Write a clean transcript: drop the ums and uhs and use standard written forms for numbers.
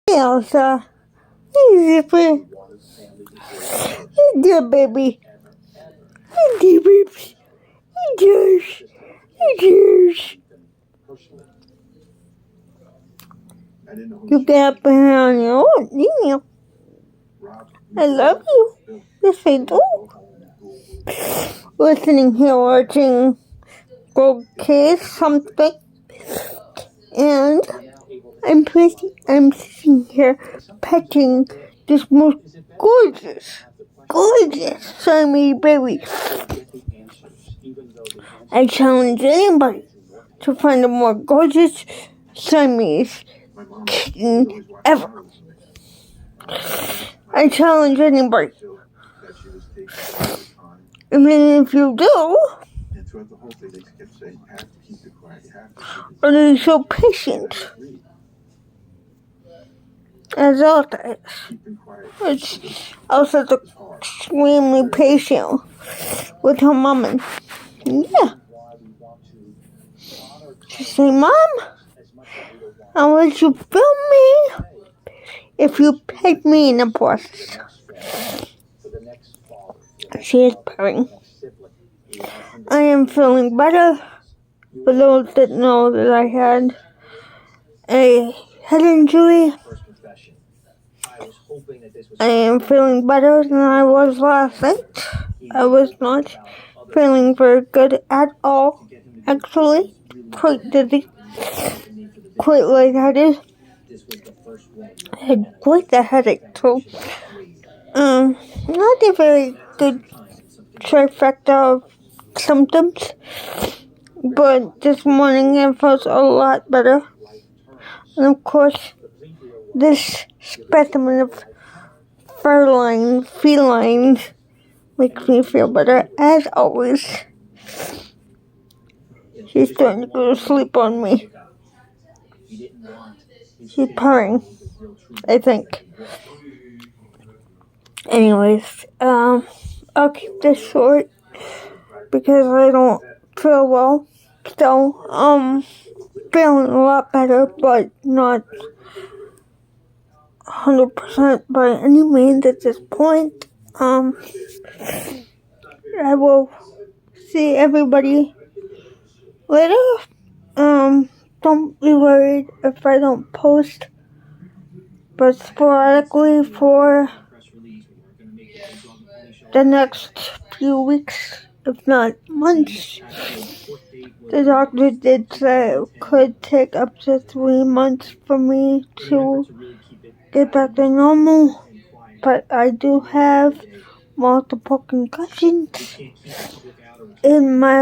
Elsa, easy for dear baby, dear baby, dears, dears. You get up and on your own, didn't you? I love you. Yes, I do. Listening here, watching Gold Case something, and I'm sitting here petting this most gorgeous, slimy baby. I challenge anybody to find a more gorgeous, slimy kitten ever. I challenge anybody. And then if you do, are you so patient? As Elsa is. Elsa's extremely patient with her mom. And yeah. She say, Mom, I'll let you film me if you pet me in the process. She is purring. I am feeling better. For those that know that I had a head injury, I am feeling better than I was last night. I was not feeling very good at all. Actually, quite dizzy, quite lightheaded. I had quite the headache too. Not a very good trifecta of symptoms, but this morning I felt a lot better. And of course, this specimen of feline makes me feel better, as always. She's starting to go to sleep on me. She's purring, I think. Anyways, I'll keep this short because I don't feel well. So, feeling a lot better, but not 100% by any means at this point. I will see everybody later. Don't be worried if I don't post, but sporadically for the next few weeks, if not months. The doctor did say it could take up to 3 months for me to get back to normal, but I do have multiple concussions in my